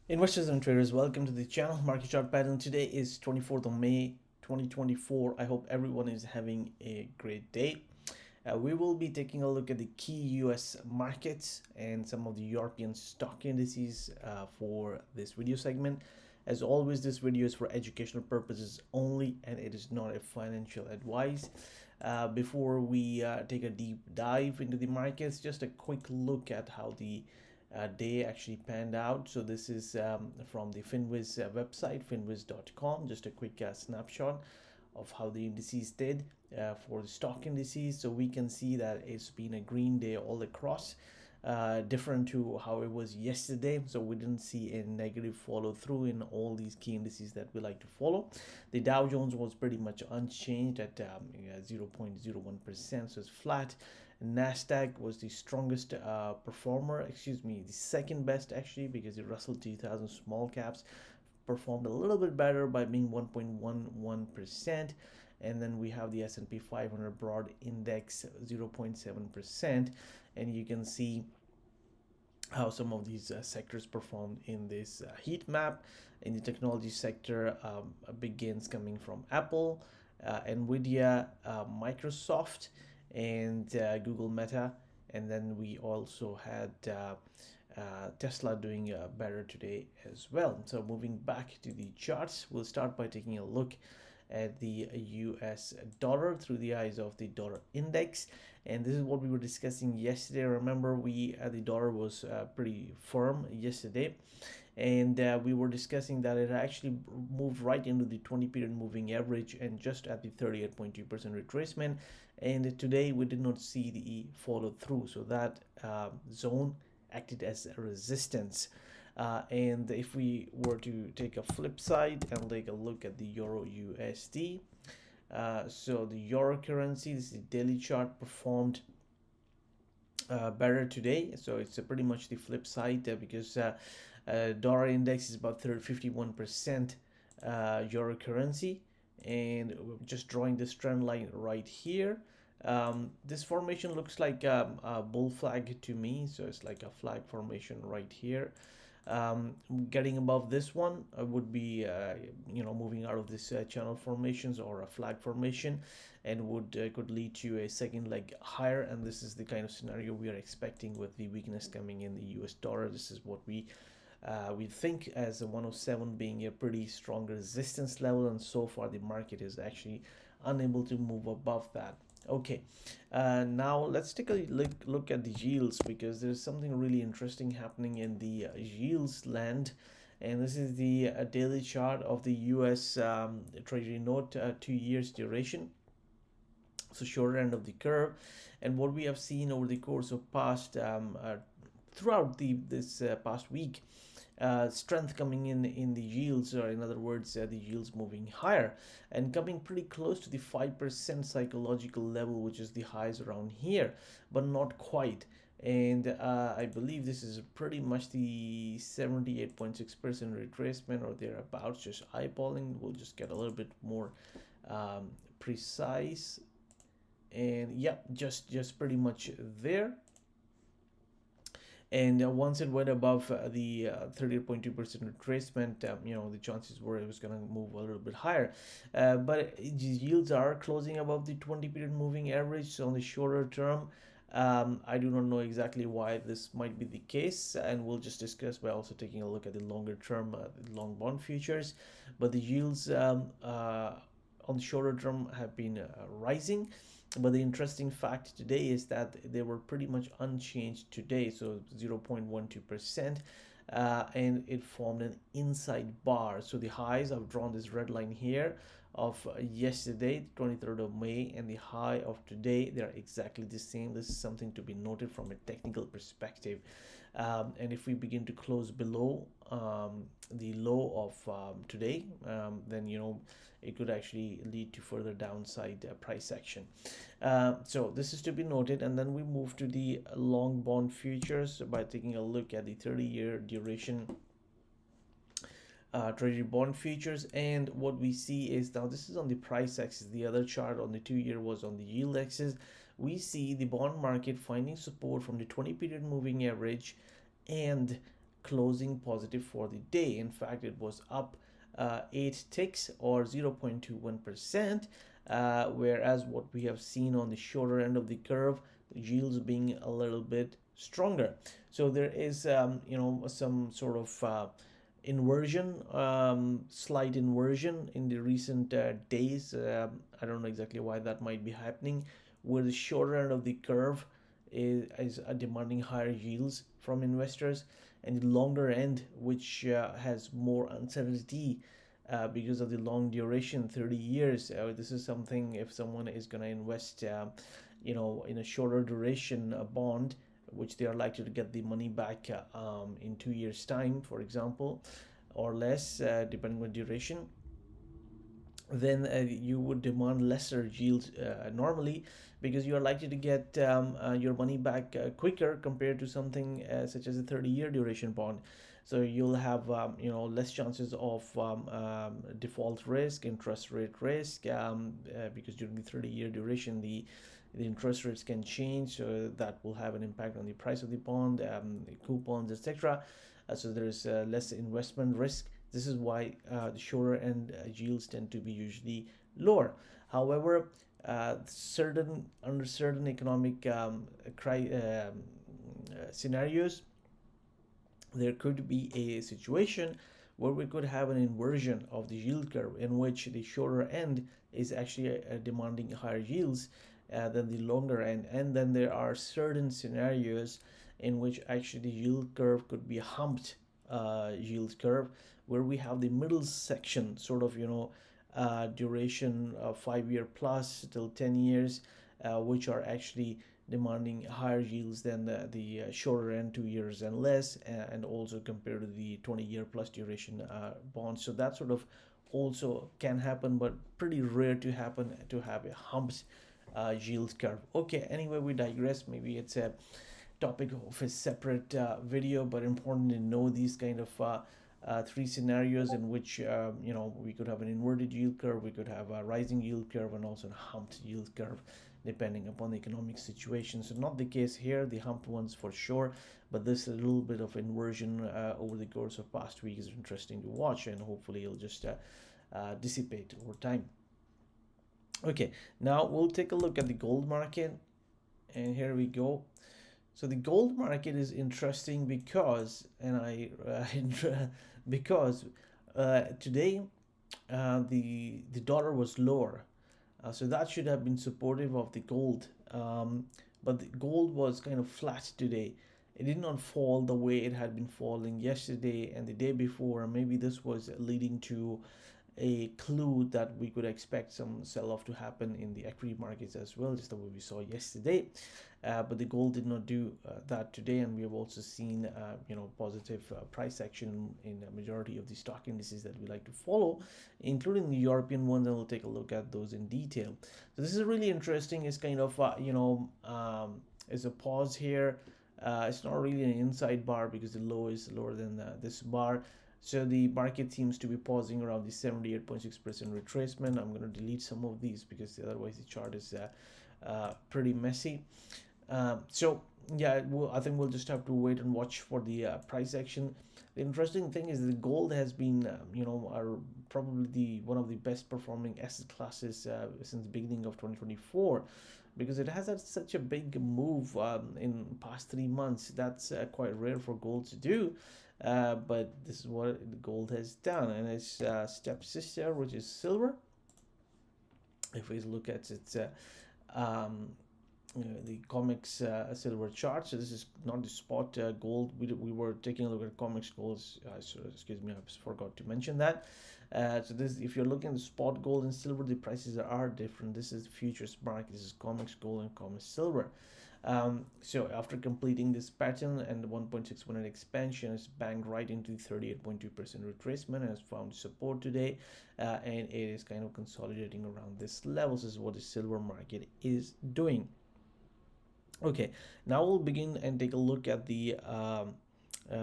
Investors and traders, welcome to the channel. Market chart pattern today is 24th of May 2024. I hope everyone is having a great day. We will be taking a look at the key US markets and some of the European stock indices for this video segment. As always, this video is for educational purposes only and it is not a financial advice. Before we take a deep dive into the markets, just a quick look at how the day actually panned out. So this is from the Finviz website, finviz.com. Just a quick snapshot of how the indices did for the stock indices. So we can see that it's been a green day all across, different to how it was yesterday. So we didn't see a negative follow through in all these key indices that we like to follow. The Dow Jones was pretty much unchanged at 0.01%, so it's flat. NASDAQ was the strongest performer, the second best actually, because the Russell 2000 small caps performed a little bit better by being 1.11%. And then we have the S&P 500 broad index 0.7%. And you can see how some of these sectors performed in this heat map. In the technology sector, big gains coming from Apple, Nvidia, Microsoft, and Google Meta. And then we also had Tesla doing better today as well. So moving back to the charts, we'll start by taking a look at the US dollar through the eyes of the dollar index. And this is what we were discussing yesterday. Remember, the dollar was pretty firm yesterday, and we were discussing that it actually moved right into the 20 period moving average and just at the 38.2% retracement. And today we did not see the follow through, so that zone acted as a resistance. And if we were to take a flip side and take a look at the Euro USD, so the Euro currency, this is the daily chart, performed better today. So it's pretty much the flip side because dollar index is about 51% Euro currency, and we're just drawing this trend line right here. This formation looks like a bull flag to me, so it's like a flag formation right here. Getting above this one would be moving out of this channel formations or a flag formation, and would could lead to a second leg higher. And this is the kind of scenario we are expecting with the weakness coming in the US dollar. This is what we think as a 107 being a pretty strong resistance level, and so far the market is actually unable to move above that. Okay, now let's take a look at the yields, because there's something really interesting happening in the yields land. And this is the daily chart of the US Treasury note, 2 years duration, so shorter end of the curve. And what we have seen over the course of past throughout this past week, strength coming in the yields, or in other words, the yields moving higher and coming pretty close to the 5% psychological level, which is the highs around here, but not quite. And I believe this is pretty much the 78.6% retracement or thereabouts. Just eyeballing, we'll just get a little bit more precise. And yep, just pretty much there. And once it went above the 38.2% retracement, the chances were it was going to move a little bit higher. But yields are closing above the 20 period moving average. So on the shorter term, I do not know exactly why this might be the case, and we'll just discuss by also taking a look at the longer term long bond futures. But the yields on the shorter term have been rising. But the interesting fact today is that they were pretty much unchanged today, so 0.12%, and it formed an inside bar. So the highs, I've drawn this red line here, of yesterday, 23rd of May, and the high of today, they're exactly the same. This is something to be noted from a technical perspective. And if we begin to close below the low of today, then it could actually lead to further downside price action. So this is to be noted. And then we move to the long bond futures by taking a look at the 30-year duration treasury bond futures. And what we see is, now this is on the price axis, the other chart on the 2-year was on the yield axis. We see the bond market finding support from the 20 period moving average and closing positive for the day. In fact, it was up 8 ticks or 0.21%, whereas what we have seen on the shorter end of the curve, the yields being a little bit stronger. So there is some sort of inversion, slight inversion in the recent days. I don't know exactly why that might be happening, where the shorter end of the curve is demanding higher yields from investors, and the longer end, which has more uncertainty because of the long duration, 30 years. This is something, if someone is going to invest, in a shorter duration bond, which they are likely to get the money back in 2 years' time, for example, or less, depending on duration, then you would demand lesser yield normally, because you are likely to get your money back quicker compared to something such as a 30-year duration bond. So you'll have less chances of default risk, interest rate risk, because during the 30-year duration the interest rates can change, so that will have an impact on the price of the bond, the coupons, etc. So there is less investment risk. This is why the shorter end yields tend to be usually lower. However, under certain economic scenarios, there could be a situation where we could have an inversion of the yield curve, in which the shorter end is actually demanding higher yields than the longer end. And then there are certain scenarios in which actually the yield curve could be a humped yield curve, where we have the middle section, sort of duration of 5-year plus till 10 years, which are actually demanding higher yields than the shorter end, 2 years and less, and also compared to the 20-year plus duration bonds. So that sort of also can happen, but pretty rare to happen to have a humped yield curve. Okay, anyway, we digress. Maybe it's a topic of a separate video, but important to know these kind of three scenarios in which we could have an inverted yield curve, we could have a rising yield curve, and also a humped yield curve, depending upon the economic situation. So not the case here, the humped ones for sure, but this a little bit of inversion over the course of past week is interesting to watch, and hopefully it'll just dissipate over time. Okay, now we'll take a look at the gold market, and here we go. So the gold market is interesting because, because today the dollar was lower, so that should have been supportive of the gold. But the gold was kind of flat today. It did not fall the way it had been falling yesterday and the day before. Maybe this was leading to a clue that we could expect some sell-off to happen in the equity markets as well, just the way we saw yesterday. But the gold did not do that today, and we have also seen positive price action in a majority of the stock indices that we like to follow, including the European ones, and we'll take a look at those in detail. So this is really interesting. It's kind of is a pause here. It's not really an inside bar because the low is lower than this bar. So the market seems to be pausing around the 78.6% retracement. I'm going to delete some of these because otherwise the chart is pretty messy. So yeah, I think we'll just have to wait and watch for the price action. The interesting thing is the gold has been, probably one of the best performing asset classes since the beginning of 2024. Because it has had such a big move in past 3 months. That's quite rare for gold to do. But this is what gold has done, and its stepsister, which is silver. If we look at its the COMEX silver chart, so this is not the spot gold. We were taking a look at COMEX gold. So excuse me, I forgot to mention that. So this, if you're looking at the spot gold and silver, the prices are different. This is the futures market. This is COMEX gold and COMEX silver. So after completing this pattern and the 1.618 expansion, it's banged right into the 38.2% retracement and has found support today, and it is kind of consolidating around this level. This is what the silver market is doing. Okay, now we'll begin and take a look at the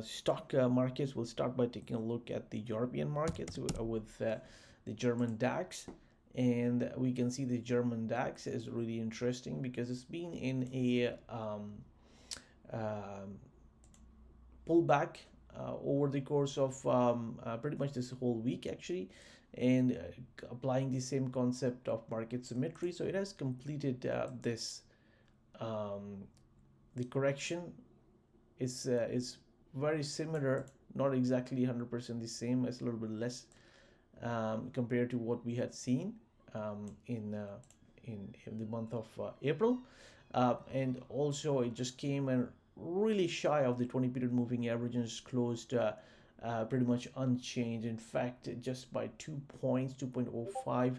stock markets. We'll start by taking a look at the European markets with the German DAX. And we can see the German DAX is really interesting because it's been in a pullback over the course of pretty much this whole week actually, and applying the same concept of market symmetry. So it has completed this um, the correction is very similar, not exactly 100% the same, it's a little bit less compared to what we had seen in the month of April. And also it just came and really shy of the 20 period moving average and just closed pretty much unchanged. In fact, just by 2 points, 2.05,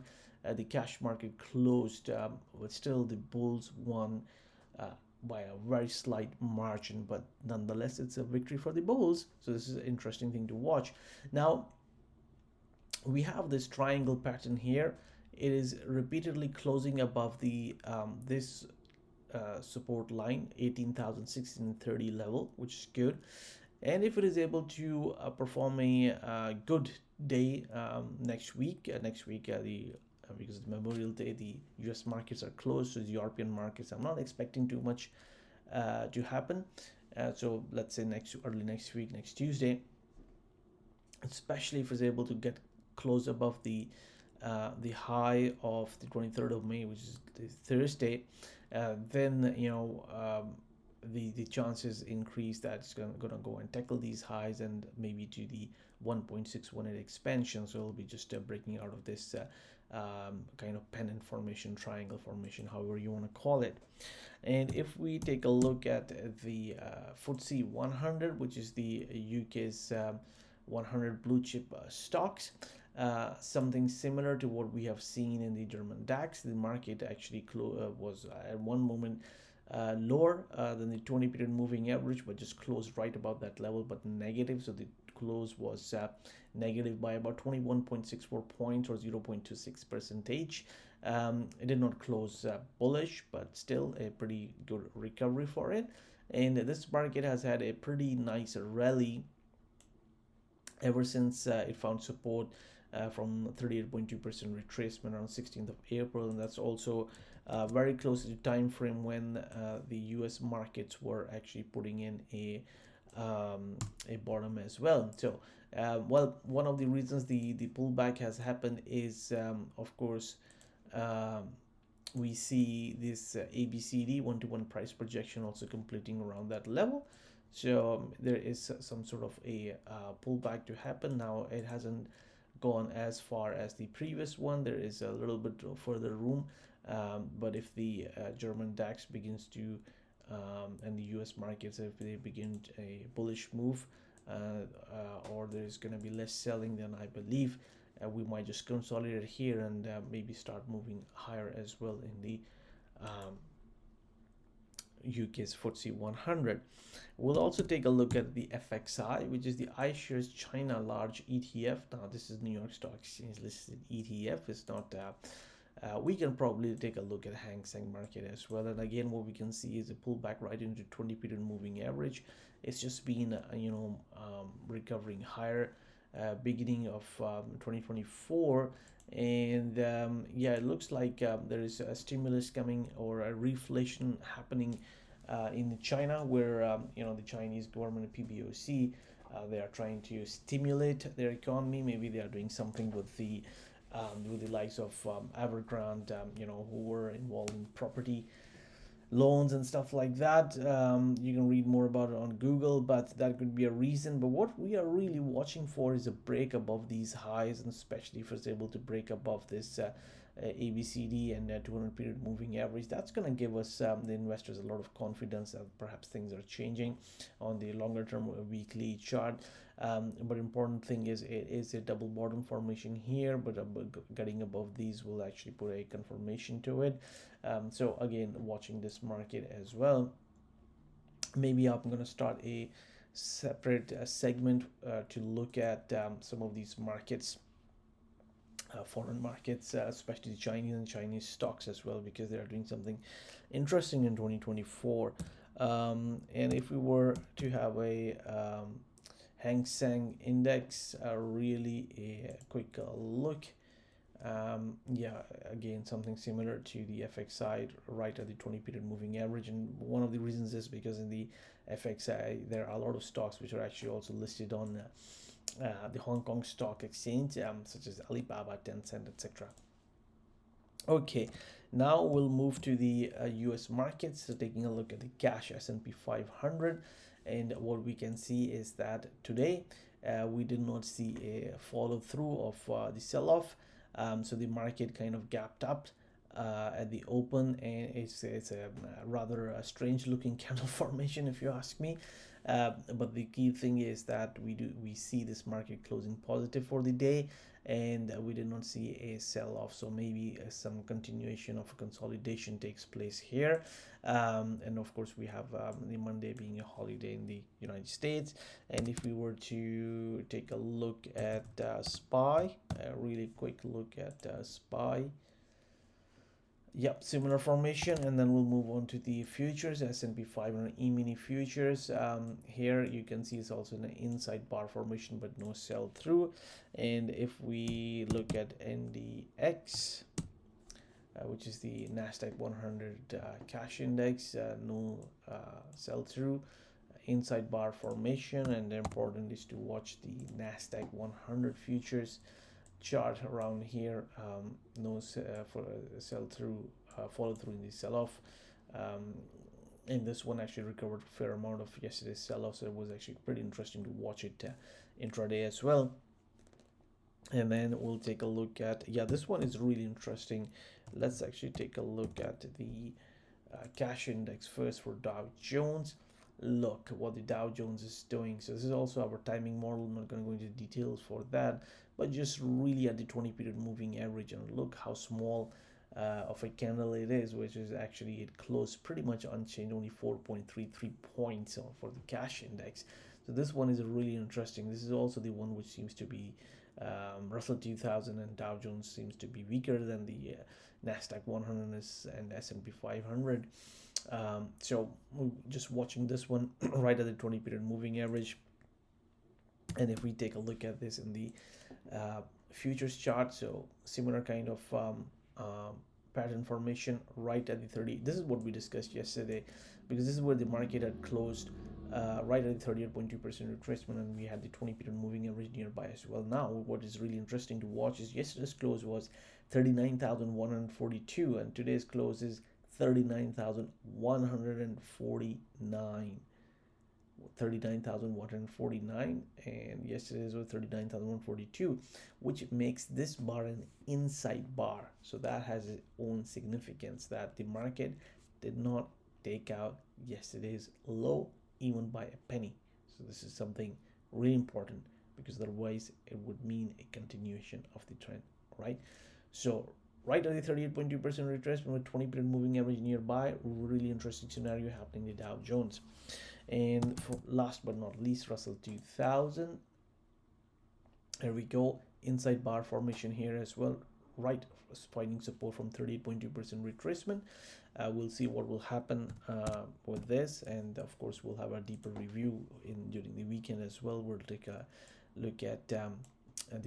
the cash market closed, but still the bulls won by a very slight margin, but nonetheless it's a victory for the bulls. So this is an interesting thing to watch. Now we have this triangle pattern here. It is repeatedly closing above the this support line 18,630 level, which is good. And if it is able to perform a good day next week, the because it's Memorial Day, the US markets are closed, so the European markets, I'm not expecting too much to happen. So let's say early next week, next Tuesday, especially if it's able to get close above the high of the 23rd of May, which is the Thursday, then the chances increase that it's going to go and tackle these highs and maybe to the 1.618 expansion. So it'll be just breaking out of this kind of pennant formation, triangle formation, however you want to call it. And if we take a look at the FTSE 100, which is the UK's 100 blue chip stocks, something similar to what we have seen in the German DAX. The market actually was at one moment lower than the 20 period moving average, but just closed right about that level, but negative. So the close was negative by about 21.64 points or 0.26 percentage. It did not close bullish, but still a pretty good recovery for it. And this market has had a pretty nice rally ever since it found support from 38.2% retracement around 16th of April, and that's also very close to the time frame when the US markets were actually putting in a bottom as well. So well, one of the reasons the pullback has happened is of course we see this ABCD 1-to-1 price projection also completing around that level. So there is some sort of a pullback to happen. Now it hasn't gone as far as the previous one. There is a little bit further room, but if the German DAX begins to and the US markets, if they begin a bullish move, or there's going to be less selling, then I believe we might just consolidate here and maybe start moving higher as well in the UK's FTSE 100. We'll also take a look at the FXI, which is the iShares China Large ETF. Now, this is New York Stock Exchange listed ETF. It's not. We can probably take a look at Hang Seng market as well. And again, what we can see is a pullback right into 20 period moving average. It's just been, recovering higher beginning of 2024. And yeah, it looks like there is a stimulus coming or a reflation happening in China, where the Chinese government, PBOC, they are trying to stimulate their economy. Maybe they are doing something with the likes of Evergrande, who were involved in property loans and stuff like that. You can read more about it on Google, but that could be a reason. But what we are really watching for is a break above these highs, and especially if it's able to break above this ABCD and 200 period moving average. That's going to give us the investors a lot of confidence that perhaps things are changing on the longer term weekly chart. But important thing is it is a double bottom formation here, but getting above these will actually put a confirmation to it. So again, watching this market as well. Maybe I'm going to start a separate segment to look at some of these markets, foreign markets, especially the Chinese stocks as well, because they are doing something interesting in 2024. And if we were to have a Hang Seng index, really a quick look Yeah, again, something similar to the FX side, right at the 20 period moving average. And one of the reasons is because in the FX side, there are a lot of stocks which are actually also listed on the Hong Kong Stock Exchange, such as Alibaba, Tencent, etc. Okay, now we'll move to the US markets. So taking a look at the cash S&P 500, and what we can see is that today we did not see a follow through of the sell-off. So the market kind of gapped up at the open, and it's a rather strange looking candle formation if you ask me. But the key thing is that we see this market closing positive for the day, and we did not see a sell-off, so maybe some continuation of consolidation takes place here. And of course we have the Monday being a holiday in the United States. And if we were to take a look at SPY, a really quick look at SPY. Yep, similar formation, and then we'll move on to the futures, S&P 500 E-mini futures. Here you can see it's also an inside bar formation, but no sell through. And if we look at NDX, which is the NASDAQ 100 cash index, no sell through, inside bar formation. And the important is to watch the NASDAQ 100 futures chart around here. No for sell through, follow through in the sell off. And this one actually recovered a fair amount of yesterday's sell off, so it was actually pretty interesting to watch it intraday as well. And then we'll take a look at, yeah, this one is really interesting. Let's actually take a look at the cash index first for Dow Jones. Look what the Dow Jones is doing. So this is also our timing model. I'm not going to go into details for that, but just really at the 20 period moving average, and look how small of a candle it is, which is actually, it closed pretty much unchanged, only 4.33 points for the cash index. So this one is really interesting. This is also the one which seems to be Russell 2000 and Dow Jones seems to be weaker than the NASDAQ 100 and S&P 500. So we're just watching this one right at the 20 period moving average. And if we take a look at this in the futures chart, so similar kind of pattern formation right at the 30. This is what we discussed yesterday, because this is where the market had closed right at the 38.2% retracement, and we had the 20 period moving average nearby as well. Now what is really interesting to watch is yesterday's close was 39,142, and today's close is 39,149. 39,149, and yesterday's was 39,142, which makes this bar an inside bar. So that has its own significance, that the market did not take out yesterday's low even by a penny. So this is something really important, because otherwise it would mean a continuation of the trend, right? So right at the 38.2% retracement with 20 period moving average nearby, really interesting scenario happening in the Dow Jones. And for last but not least, Russell 2000. Here we go, inside bar formation here as well, right, finding support from 38.2% retracement. We'll see what will happen with this, and of course we'll have a deeper review during the weekend as well. We'll take a look at the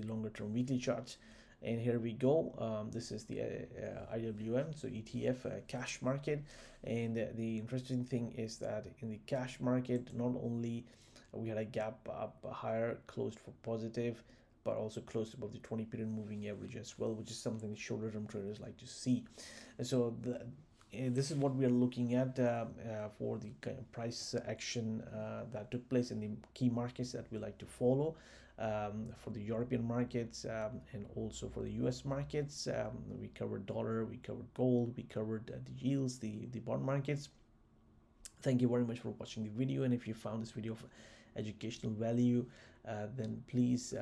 longer term weekly charts. And here we go. This is the IWM, so ETF cash market. And the interesting thing is that in the cash market, not only we had a gap up higher, closed for positive, but also closed above the 20 period moving average as well, which is something shorter term traders like to see. And so this is what we are looking at for the kind of price action that took place in the key markets that we like to follow. For the European markets and also for the US markets. We covered dollar, we covered gold, we covered the yields, the bond markets. Thank you very much for watching the video, and if you found this video of educational value, then please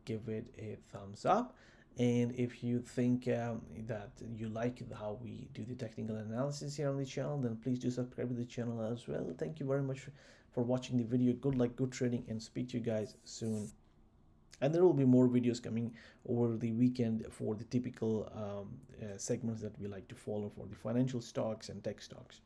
give it a thumbs up. And if you think that you like how we do the technical analysis here on the channel, then please do subscribe to the channel as well. Thank you very much for watching the video. Good luck, good trading, and speak to you guys soon. And there will be more videos coming over the weekend for the typical segments that we like to follow for the financial stocks and tech stocks.